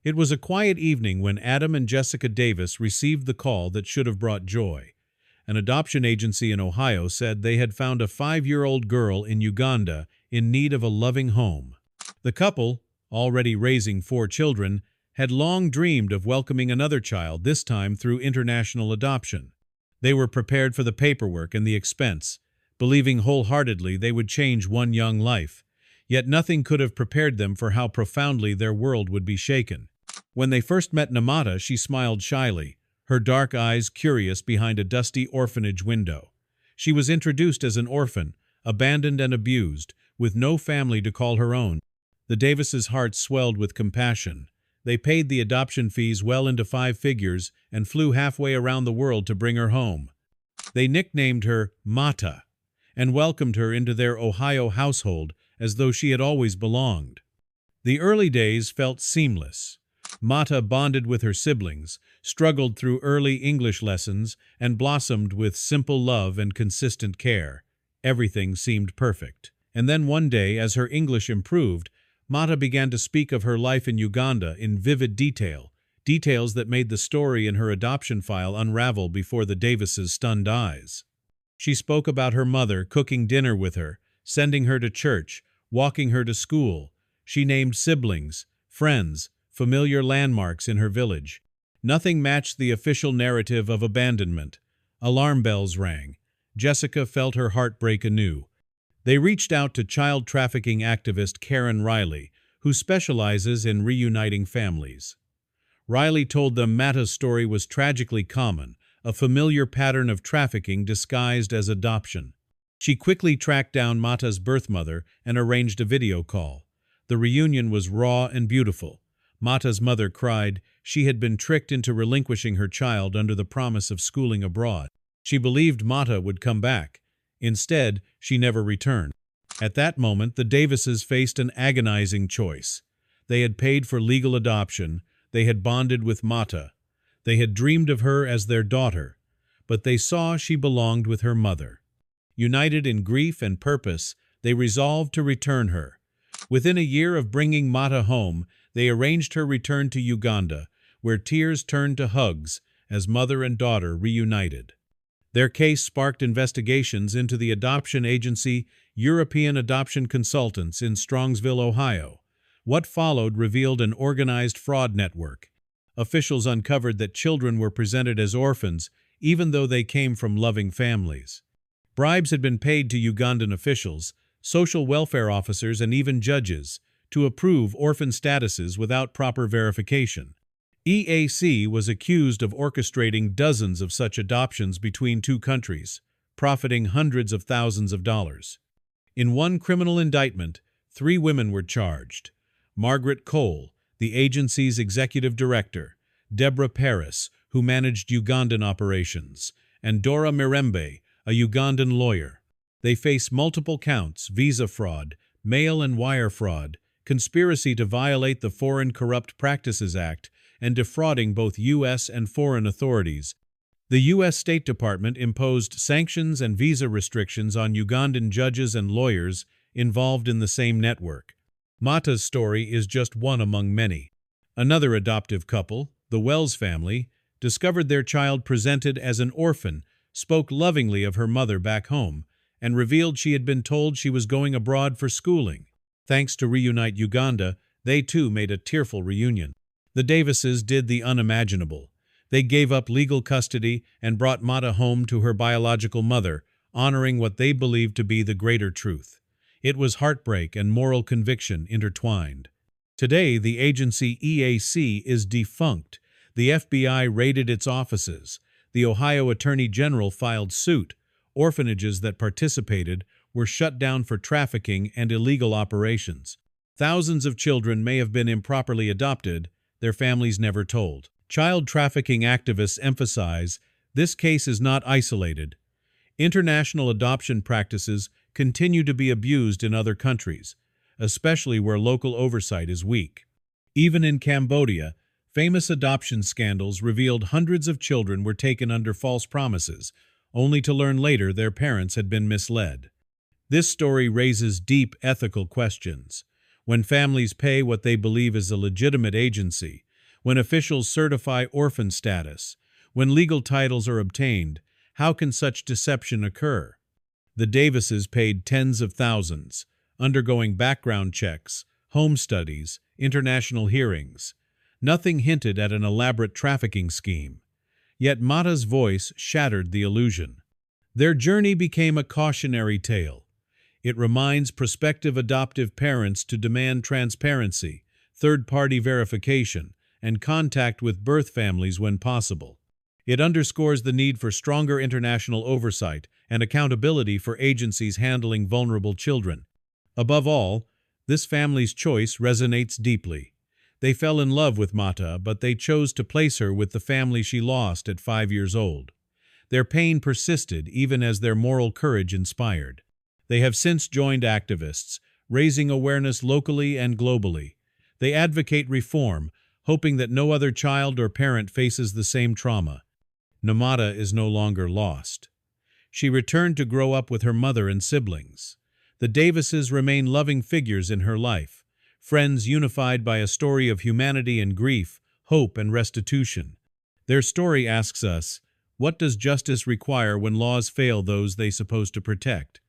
It was a quiet evening when Adam and Jessica Davis received the call that should have brought joy. An adoption agency in Ohio said they had found a 5-year-old girl in Uganda in need of a loving home. The couple, already raising 4 children, had long dreamed of welcoming another child, this time through international adoption. They were prepared for the paperwork and the expense, believing wholeheartedly they would change one young life. Yet nothing could have prepared them for how profoundly their world would be shaken. When they first met Namata, she smiled shyly, her dark eyes curious behind a dusty orphanage window. She was introduced as an orphan, abandoned and abused, with no family to call her own. The Davises' hearts swelled with compassion. They paid the adoption fees well into 5 figures and flew halfway around the world to bring her home. They nicknamed her Mata and welcomed her into their Ohio household as though she had always belonged. The early days felt seamless. Mata bonded with her siblings, struggled through early English lessons, and blossomed with simple love and consistent care. Everything seemed perfect. And then one day, as her English improved, Mata began to speak of her life in Uganda in vivid detail, details that made the story in her adoption file unravel before the Davises' stunned eyes. She spoke about her mother cooking dinner with her, sending her to church, walking her to school. She named siblings, friends, familiar landmarks in her village. Nothing matched the official narrative of abandonment. Alarm bells rang. Jessica felt her heart break anew. They reached out to child trafficking activist Karen Riley, who specializes in reuniting families. Riley told them Mata's story was tragically common, a familiar pattern of trafficking disguised as adoption. She quickly tracked down Mata's birth mother and arranged a video call. The reunion was raw and beautiful. Mata's mother cried she had been tricked into relinquishing her child under the promise of schooling abroad. She believed Mata would come back. Instead, she never returned. At that moment, the Davises faced an agonizing choice. They had paid for legal adoption. They had bonded with Mata. They had dreamed of her as their daughter. But they saw she belonged with her mother. United in grief and purpose, they resolved to return her. Within a year of bringing Mata home, they arranged her return to Uganda, where tears turned to hugs as mother and daughter reunited. Their case sparked investigations into the adoption agency European Adoption Consultants in Strongsville, Ohio. What followed revealed an organized fraud network. Officials uncovered that children were presented as orphans, even though they came from loving families. Bribes had been paid to Ugandan officials, social welfare officers, and even judges to approve orphan statuses without proper verification. EAC was accused of orchestrating dozens of such adoptions between 2 countries, profiting hundreds of thousands of dollars. In one criminal indictment, 3 women were charged: Margaret Cole, the agency's executive director; Deborah Paris, who managed Ugandan operations; and Dora Mirembe, a Ugandan lawyer. They face multiple counts: visa fraud, mail and wire fraud, conspiracy to violate the Foreign Corrupt Practices Act, and defrauding both U.S. and foreign authorities. The U.S. State Department imposed sanctions and visa restrictions on Ugandan judges and lawyers involved in the same network. Mata's story is just one among many. Another adoptive couple, the Wells family, discovered their child presented as an orphan, spoke lovingly of her mother back home, and revealed she had been told she was going abroad for schooling. Thanks to Reunite Uganda, they too made a tearful reunion. The Davises did the unimaginable. They gave up legal custody and brought Mata home to her biological mother, honoring what they believed to be the greater truth. It was heartbreak and moral conviction intertwined. Today, the agency EAC is defunct. The FBI raided its offices. The Ohio Attorney General filed suit. Orphanages that participated were shut down for trafficking and illegal operations. Thousands of children may have been improperly adopted, their families never told. Child trafficking activists emphasize this case is not isolated. International adoption practices continue to be abused in other countries, especially where local oversight is weak. Even in Cambodia, famous adoption scandals revealed hundreds of children were taken under false promises, only to learn later their parents had been misled. This story raises deep ethical questions. When families pay what they believe is a legitimate agency, when officials certify orphan status, when legal titles are obtained, how can such deception occur? The Davises paid tens of thousands, undergoing background checks, home studies, international hearings. Nothing hinted at an elaborate trafficking scheme. Yet Mata's voice shattered the illusion. Their journey became a cautionary tale. It reminds prospective adoptive parents to demand transparency, third-party verification, and contact with birth families when possible. It underscores the need for stronger international oversight and accountability for agencies handling vulnerable children. Above all, this family's choice resonates deeply. They fell in love with Mata, but they chose to place her with the family she lost at 5 years old. Their pain persisted even as their moral courage inspired. They have since joined activists, raising awareness locally and globally. They advocate reform, hoping that no other child or parent faces the same trauma. Namata is no longer lost. She returned to grow up with her mother and siblings. The Davises remain loving figures in her life, friends unified by a story of humanity and grief, hope and restitution. Their story asks us, what does justice require when laws fail those they supposed to protect?